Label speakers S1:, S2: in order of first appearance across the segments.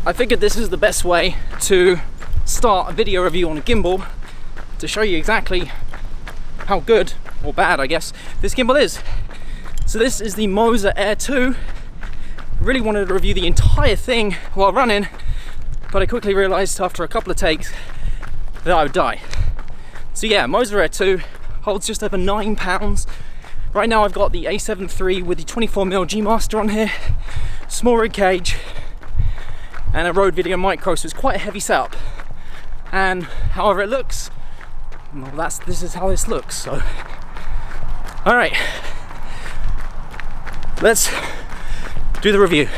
S1: I figured this is the best way to start a video review on a gimbal, to show you exactly how good, or bad I guess, this gimbal is. So this is the Moza Air 2. I really wanted to review the entire thing while running, but I quickly realized after a couple of takes that I would die. So yeah, Moza Air 2 holds just over 9 pounds. Right now I've got the A7iii with the 24mm G master on here, small rig cage, and a Rode Video Micro, so it's quite a heavy setup. And however it looks, well, this is how this looks. So, all right, let's do the review.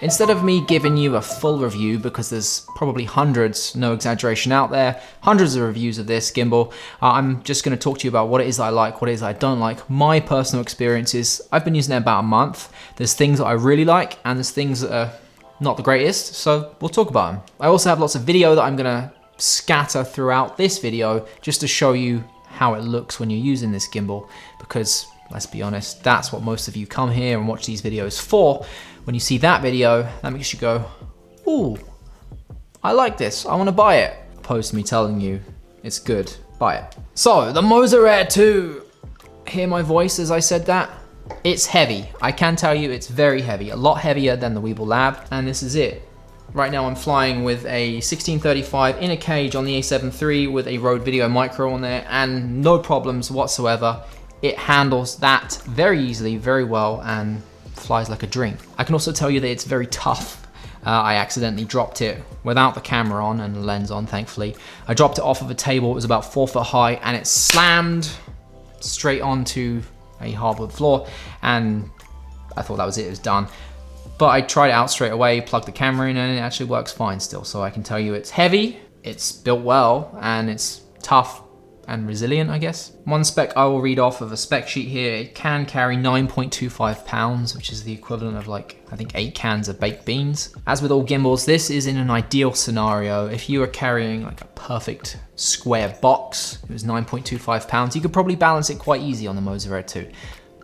S2: Instead of me giving you a full review, because there's probably hundreds, no exaggeration out there, hundreds of reviews of this gimbal, I'm just going to talk to you about what it is I like, what it is I don't like, my personal experiences. I've been using it about a month. There's things that I really like and there's things that are not the greatest, so we'll talk about them. I also have lots of video that I'm going to scatter throughout this video just to show you how it looks when you're using this gimbal, because let's be honest, that's what most of you come here and watch these videos for. When you see that video, that makes you go, ooh, I like this, I want to buy it. Opposed to me telling you it's good, buy it. So, the Moza Air 2. Hear my voice as I said that? It's heavy. I can tell you it's very heavy, a lot heavier than the Weeble Lab, and this is it. Right now I'm flying with a 1635 in a cage on the A7iii with a Rode Video Micro on there, and no problems whatsoever. It handles that very easily, very well, and flies like a dream. I can also tell you that it's very tough. I accidentally dropped it without the camera on and the lens on, thankfully. I dropped it off of a table, it was about 4 foot high, and it slammed straight onto a hardwood floor, and I thought that was it, it was done. But I tried it out straight away, plugged the camera in, and it actually works fine still. So I can tell you it's heavy, it's built well, and it's tough and resilient, I guess. One spec I will read off of a spec sheet here. It can carry 9.25 pounds, which is the equivalent of like, I think 8 cans of baked beans. As with all gimbals, this is in an ideal scenario. If you are carrying like a perfect square box, it was 9.25 pounds, you could probably balance it quite easy on the Moza Air 2.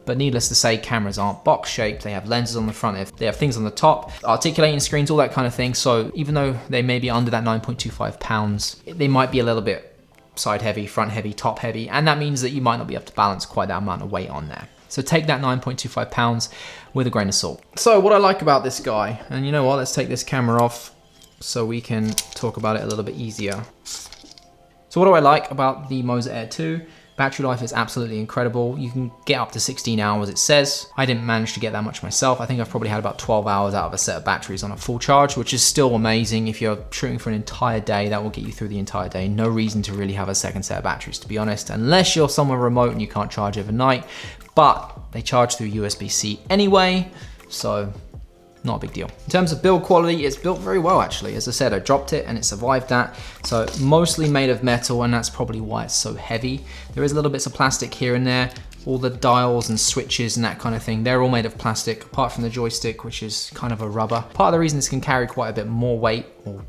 S2: But needless to say, cameras aren't box shaped. They have lenses on the front, they have things on the top, articulating screens, all that kind of thing. So even though they may be under that 9.25 pounds, they might be a little bit side heavy, front heavy, top heavy, and that means that you might not be able to balance quite that amount of weight on there. So take that 9.25 pounds with a grain of salt. So what I like about this guy, and you know what, let's take this camera off so we can talk about it a little bit easier. So what do I like about the Moza Air 2? Battery life is absolutely incredible. You can get up to 16 hours, it says. I didn't manage to get that much myself. I think I've probably had about 12 hours out of a set of batteries on a full charge, which is still amazing. If you're shooting for an entire day, that will get you through the entire day. No reason to really have a second set of batteries, to be honest, unless you're somewhere remote and you can't charge overnight, but they charge through USB-C anyway, so not a big deal. In terms of build quality, it's built very well actually. As I said, I dropped it and it survived that. So mostly made of metal, and that's probably why it's so heavy. There is little bits of plastic here and there. All the dials and switches and that kind of thing, they're all made of plastic, apart from the joystick, which is kind of a rubber. Part of the reason this can carry quite a bit more weight or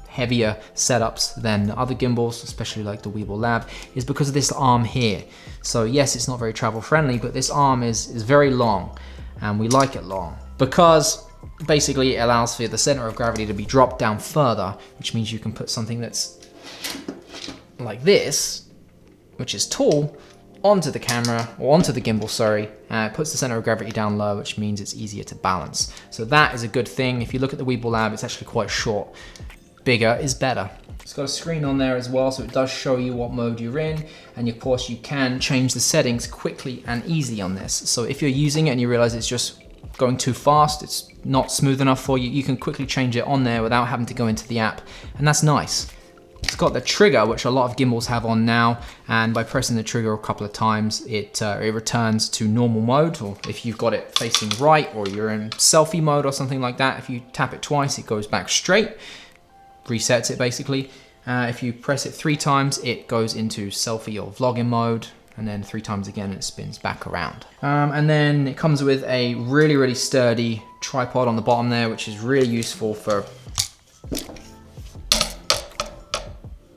S2: heavier setups than other gimbals, especially like the Weeble Lab, is because of this arm here. So yes, it's not very travel friendly, but this arm is very long, and we like it long because basically it allows for the center of gravity to be dropped down further, which means you can put something that's like this, which is tall, onto the camera, or onto the gimbal, sorry, and it puts the center of gravity down low, which means it's easier to balance. So that is a good thing. If you look at the Weeble Lab, it's actually quite short. Bigger is better. It's got a screen on there as well, so it does show you what mode you're in, and of course you can change the settings quickly and easy on this. So if you're using it and you realize it's just going too fast, it's not smooth enough for you, you can quickly change it on there without having to go into the app, and that's nice. It's got the trigger, which a lot of gimbals have on now, and by pressing the trigger a couple of times, it returns to normal mode, or if you've got it facing right, or you're in selfie mode or something like that, if you tap it twice, it goes back straight, resets it basically. If you press it 3 times, it goes into selfie or vlogging mode, and then 3 times again and it spins back around. And then it comes with a really, really sturdy tripod on the bottom there, which is really useful for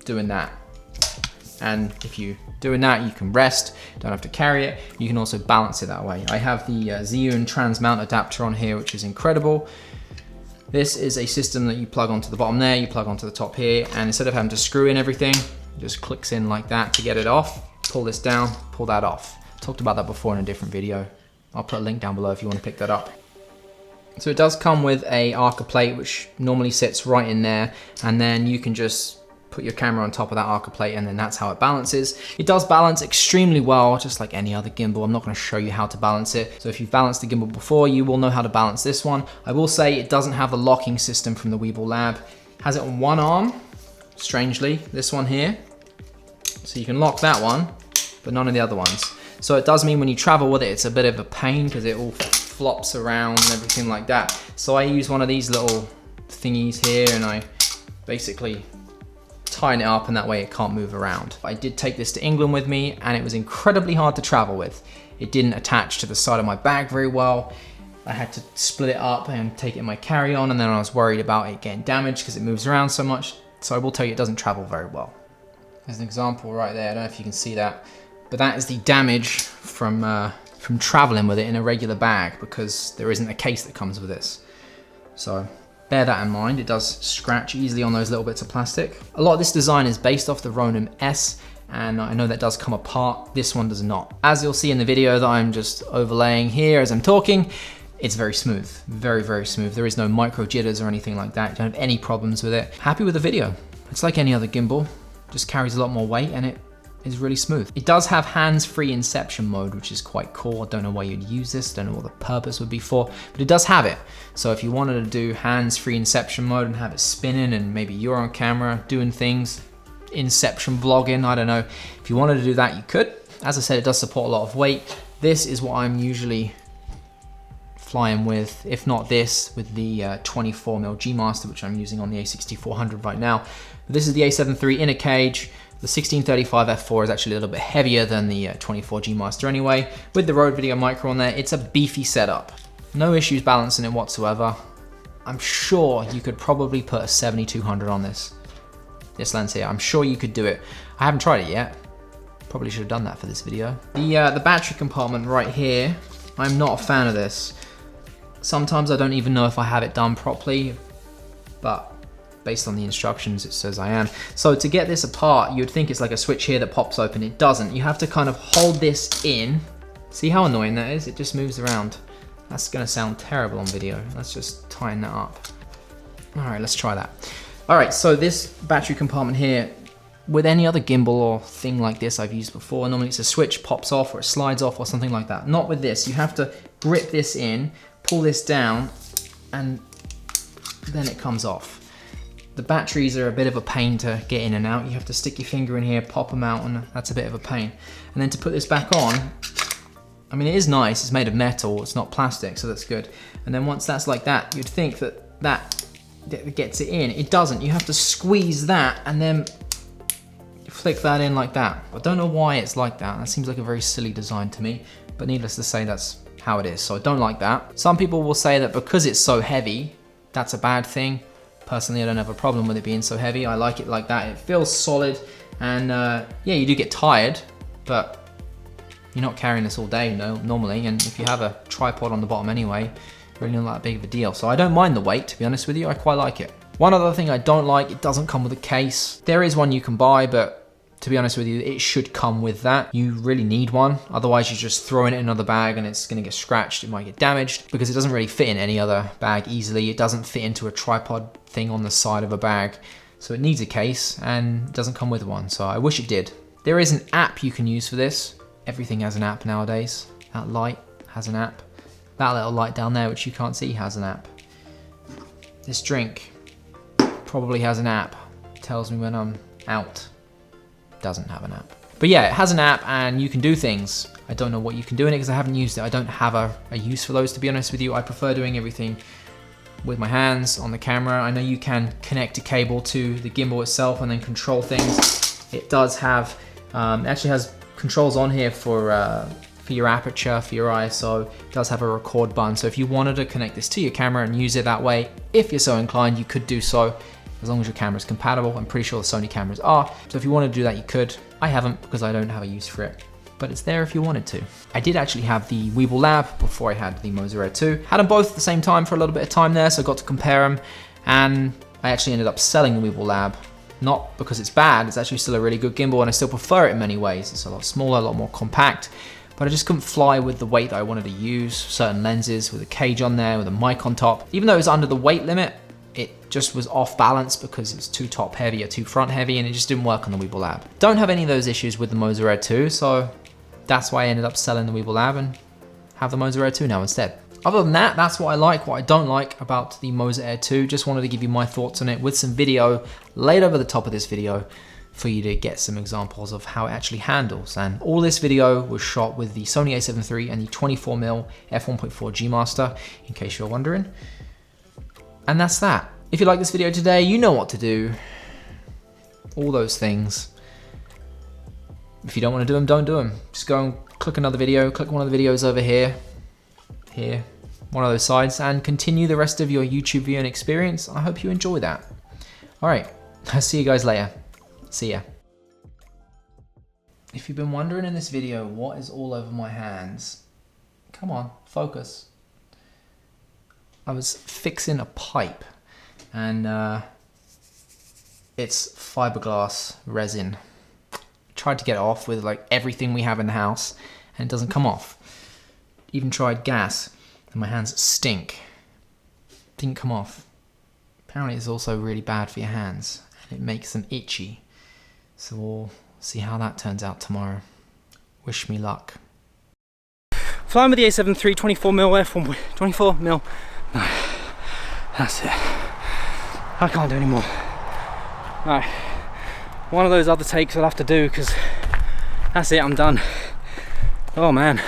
S2: doing that. And if you're doing that, you can rest, don't have to carry it. You can also balance it that way. I have the Zhiyun trans mount adapter on here, which is incredible. This is a system that you plug onto the bottom there, you plug onto the top here, and instead of having to screw in everything, it just clicks in like that to get it off. Pull this down, pull that off. Talked about that before in a different video. I'll put a link down below if you want to pick that up. So it does come with a Arca plate, which normally sits right in there, and then you can just put your camera on top of that Arca plate, and then that's how it balances. It does balance extremely well, just like any other gimbal. I'm not going to show you how to balance it. So if you've balanced the gimbal before, you will know how to balance this one. I will say it doesn't have the locking system from the Weeble Lab. It has it on one arm, strangely, this one here. So you can lock that one, but none of the other ones. So it does mean when you travel with it, it's a bit of a pain because it all flops around and everything like that. So I use one of these little thingies here, and I basically tighten it up, and that way it can't move around. I did take this to England with me, and it was incredibly hard to travel with. It didn't attach to the side of my bag very well. I had to split it up and take it in my carry-on, and then I was worried about it getting damaged because it moves around so much. So I will tell you, it doesn't travel very well. There's an example right there. I don't know if you can see that, but that is the damage from traveling with it in a regular bag, because there isn't a case that comes with this. So bear that in mind. It does scratch easily on those little bits of plastic. A lot of this design is based off the Ronin S, and I know that does come apart. This one does not. As you'll see in the video that I'm just overlaying here as I'm talking, it's very smooth, very, very smooth. There is no micro jitters or anything like that. You don't have any problems with it. Happy with the video. It's like any other gimbal, just carries a lot more weight, and it is really smooth. It does have hands-free inception mode, which is quite cool. I don't know why you'd use this, don't know what the purpose would be for, but it does have it. So if you wanted to do hands-free inception mode and have it spinning, and maybe you're on camera doing things, inception vlogging, I don't know. If you wanted to do that, you could. As I said, it does support a lot of weight. This is what I'm usually flying with, if not this, with the 24mm G Master, which I'm using on the A6400 right now. But this is the A7iii in a cage. The 1635 F4 is actually a little bit heavier than the 24 G Master anyway. With the Rode Video Micro on there, it's a beefy setup. No issues balancing it whatsoever. I'm sure you could probably put a 7200 on this lens here. I'm sure you could do it. I haven't tried it yet. Probably should have done that for this video. The battery compartment right here, I'm not a fan of this. Sometimes I don't even know if I have it done properly, but based on the instructions, it says I am. So to get this apart, you'd think it's like a switch here that pops open. It doesn't. You have to kind of hold this in. See how annoying that is? It just moves around. That's gonna sound terrible on video. Let's just tighten that up. All right, let's try that. All right, so this battery compartment here, with any other gimbal or thing like this I've used before, normally it's a switch pops off or it slides off or something like that. Not with this. You have to grip this in, pull this down, and then it comes off. The batteries are a bit of a pain to get in and out. You have to stick your finger in here, pop them out, and that's a bit of a pain. And then to put this back on, I mean, it is nice. It's made of metal, it's not plastic, so that's good. And then once that's like that, you'd think that that gets it in. It doesn't. You have to squeeze that and then flick that in like that. I don't know why it's like that. That seems like a very silly design to me, but needless to say, that's how it is. So I don't like that. Some people will say that because it's so heavy, that's a bad thing. Personally, I don't have a problem with it being so heavy. I like it like that. It feels solid, and yeah, you do get tired, but you're not carrying this all day, normally, and if you have a tripod on the bottom anyway, really not that big of a deal. So I don't mind the weight, to be honest with you. I quite like it. One other thing I don't like, it doesn't come with a case. There is one you can buy, but to be honest with you, it should come with that. You really need one. Otherwise, you're just throwing it in another bag and it's gonna get scratched. It might get damaged because it doesn't really fit in any other bag easily. It doesn't fit into a tripod thing on the side of a bag. So it needs a case and it doesn't come with one. So I wish it did. There is an app you can use for this. Everything has an app nowadays. That light has an app. That little light down there, which you can't see, has an app. This drink probably has an app. It tells me when I'm out. Doesn't have an app. But yeah, it has an app and you can do things. I don't know what you can do in it because I haven't used it. I don't have a use for those, to be honest with you. I prefer doing everything with my hands on the camera. I know you can connect a cable to the gimbal itself and then control things. It does have, it actually has controls on here for your aperture, for your ISO. It does have a record button, so if you wanted to connect this to your camera and use it that way, if you're so inclined, you could do so, as long as your camera is compatible. I'm pretty sure the Sony cameras are, so if you want to do that, you could. I haven't, because I don't have a use for it, but it's there if you wanted to. I did actually have the Weeble Lab before I had the Moza Air 2. Had them both at the same time for a little bit of time there, so I got to compare them, and I actually ended up selling the Weeble Lab. Not because it's bad, it's actually still a really good gimbal, and I still prefer it in many ways. It's a lot smaller, a lot more compact, but I just couldn't fly with the weight that I wanted to use. Certain lenses with a cage on there, with a mic on top. Even though it was under the weight limit, it just was off balance because it was too top heavy or too front heavy, and it just didn't work on the Weeble Lab. Don't have any of those issues with the Moza Air 2, so that's why I ended up selling the Weeble Lab and have the Moza Air 2 now instead. Other than that, that's what I like. What I don't like about the Moza Air 2, just wanted to give you my thoughts on it with some video laid over the top of this video for you to get some examples of how it actually handles. And all this video was shot with the Sony A7iii and the 24mm F1.4 G Master, in case you're wondering. And that's that. If you like this video today, you know what to do. All those things. If you don't want to do them, don't do them. Just go and click another video, click one of the videos over here, one of those sides, and continue the rest of your YouTube viewing experience. I hope you enjoy that. All right, I'll see you guys later. See ya. If you've been wondering in this video what is all over my hands, come on, focus. I was fixing a pipe, and it's fiberglass resin. Tried to get it off with like everything we have in the house, and it doesn't come off. Even tried gas, and my hands stink. Didn't come off. Apparently it's also really bad for your hands, and it makes them itchy. So we'll see how that turns out tomorrow. Wish me luck.
S1: Flying with the A7iii 24mm F1.4 24mm. No, that's it. I can't do anymore. Alright, one of those other takes I'll have to do because that's it, I'm done. Oh man.